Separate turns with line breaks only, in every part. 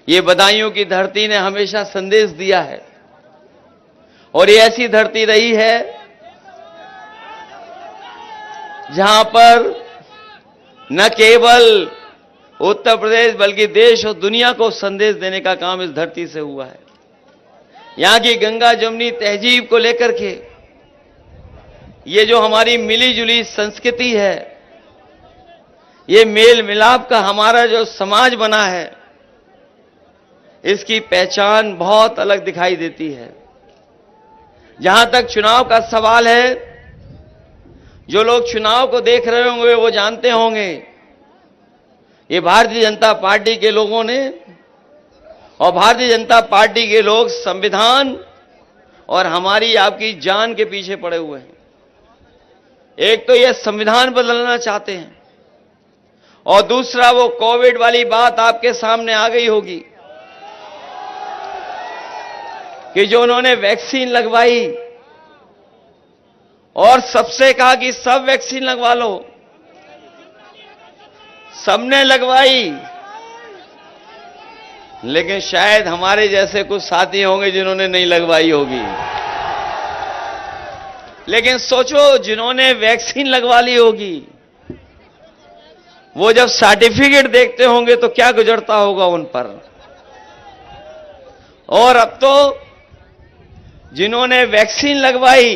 ये बदायूं की धरती ने हमेशा संदेश दिया है और ये ऐसी धरती रही है जहां पर न केवल उत्तर प्रदेश बल्कि देश और दुनिया को संदेश देने का काम इस धरती से हुआ है। यहां की गंगा जमुनी तहजीब को लेकर के ये जो हमारी मिली जुली संस्कृति है, ये मेल मिलाप का हमारा जो समाज बना है, इसकी पहचान बहुत अलग दिखाई देती है। जहां तक चुनाव का सवाल है, जो लोग चुनाव को देख रहे होंगे वो जानते होंगे ये भारतीय जनता पार्टी के लोगों ने और भारतीय जनता पार्टी के लोग संविधान और हमारी आपकी जान के पीछे पड़े हुए हैं। एक तो ये संविधान बदलना चाहते हैं और दूसरा वो कोविड वाली बात आपके सामने आ गई होगी कि जो उन्होंने वैक्सीन लगवाई और सबसे कहा कि सब वैक्सीन लगवा लो, सबने लगवाई, लेकिन शायद हमारे जैसे कुछ साथी होंगे जिन्होंने नहीं लगवाई होगी। लेकिन सोचो, जिन्होंने वैक्सीन लगवा ली होगी वो जब सर्टिफिकेट देखते होंगे तो क्या गुजरता होगा उन पर। और अब तो जिन्होंने वैक्सीन लगवाई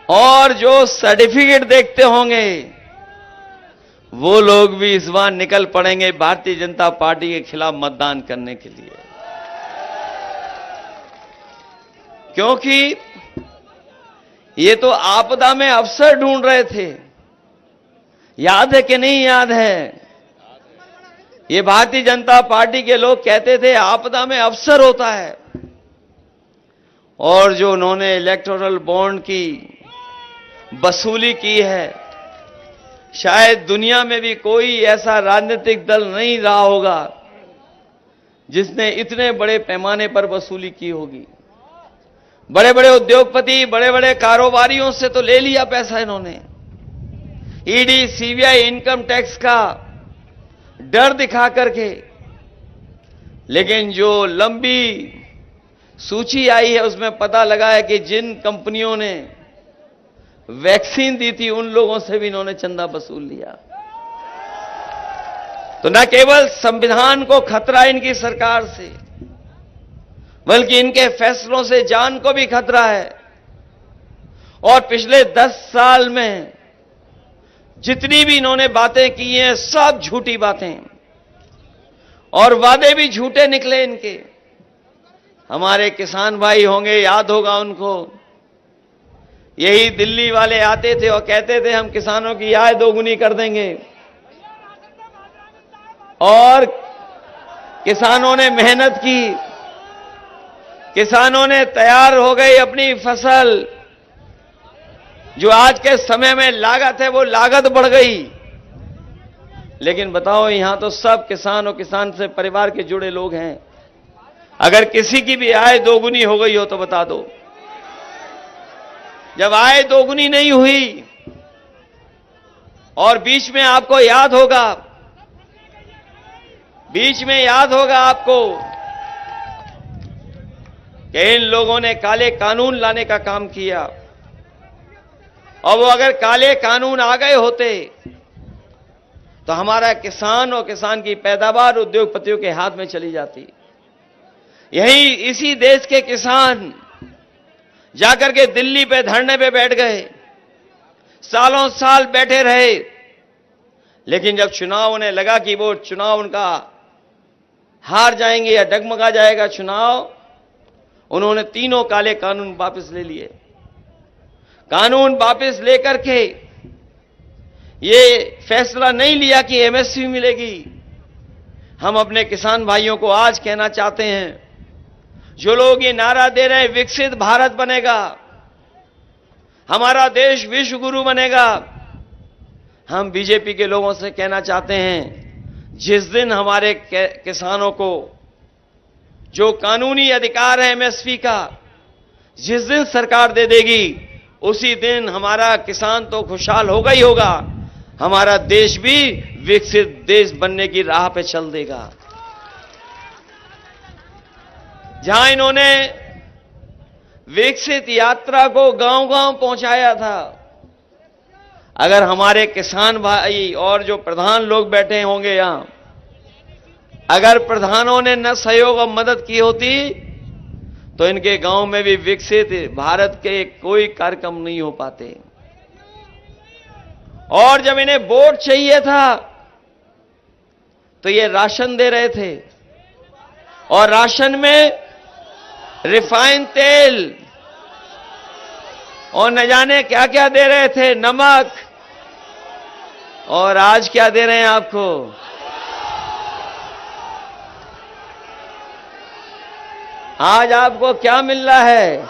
और जो सर्टिफिकेट देखते होंगे वो लोग भी इस बार निकल पड़ेंगे भारतीय जनता पार्टी के खिलाफ मतदान करने के लिए, क्योंकि ये तो आपदा में अवसर ढूंढ रहे थे। याद है कि नहीं याद है? ये भारतीय जनता पार्टी के लोग कहते थे आपदा में अवसर होता है, और जो उन्होंने इलेक्टोरल बॉन्ड की वसूली की है, शायद दुनिया में भी कोई ऐसा राजनीतिक दल नहीं रहा होगा जिसने इतने बड़े पैमाने पर वसूली की होगी। बड़े बड़े उद्योगपति, बड़े बड़े कारोबारियों से तो ले लिया पैसा इन्होंने। ईडी, सीबीआई, इनकम टैक्स का डर दिखा करके, लेकिन जो लंबी सूची आई है उसमें पता लगा है कि जिन कंपनियों ने वैक्सीन दी थी उन लोगों से भी इन्होंने चंदा वसूल लिया। तो न केवल संविधान को खतरा इनकी सरकार से, बल्कि इनके फैसलों से जान को भी खतरा है। और पिछले 10 साल में जितनी भी इन्होंने बातें की हैं सब झूठी बातें, और वादे भी झूठे निकले इनके। हमारे किसान भाई होंगे, याद होगा उनको, यही दिल्ली वाले आते थे और कहते थे हम किसानों की आय दोगुनी कर देंगे, और किसानों ने मेहनत की, किसानों ने तैयार हो गई अपनी फसल। जो आज के समय में लागत है वो लागत बढ़ गई। लेकिन बताओ, यहां तो सब किसान और किसान से परिवार के जुड़े लोग हैं। अगर किसी की भी आय दोगुनी हो गई हो तो बता दो। जब आय दोगुनी नहीं हुई, और बीच में आपको याद होगा, आपको कि इन लोगों ने काले कानून लाने का काम किया, और वो अगर काले कानून आ गए होते तो हमारा किसान और किसान की पैदावार उद्योगपतियों के हाथ में चली जाती। यही इसी देश के किसान जाकर के दिल्ली पे धरने पे बैठ गए, सालों साल बैठे रहे, लेकिन जब चुनाव उन्हें लगा कि वो चुनाव उनका हार जाएंगे या डगमगा जाएगा चुनाव, उन्होंने तीनों काले कानून वापस ले लिए। कानून वापस लेकर के ये फैसला नहीं लिया कि एमएसपी मिलेगी। हम अपने किसान भाइयों को आज कहना चाहते हैं, जो लोग ये नारा दे रहे हैं विकसित भारत बनेगा, हमारा देश विश्व गुरु बनेगा, हम बीजेपी के लोगों से कहना चाहते हैं, जिस दिन हमारे किसानों को जो कानूनी अधिकार है एमएसपी का, जिस दिन सरकार दे देगी, उसी दिन हमारा किसान तो खुशहाल होगा ही होगा, हमारा देश भी विकसित देश बनने की राह पे चल देगा। जहां इन्होंने विकसित यात्रा को गांव-गांव पहुंचाया था, अगर हमारे किसान भाई और जो प्रधान लोग बैठे होंगे यहां, अगर प्रधानों ने न सहयोग और मदद की होती तो इनके गांव में भी विकसित भारत के कोई कार्यक्रम नहीं हो पाते। और जब इन्हें वोट चाहिए था तो ये राशन दे रहे थे, और राशन में रिफाइंड तेल और न जाने क्या क्या दे रहे थे, नमक। और आज क्या दे रहे हैं आपको? आज आपको क्या मिल रहा है?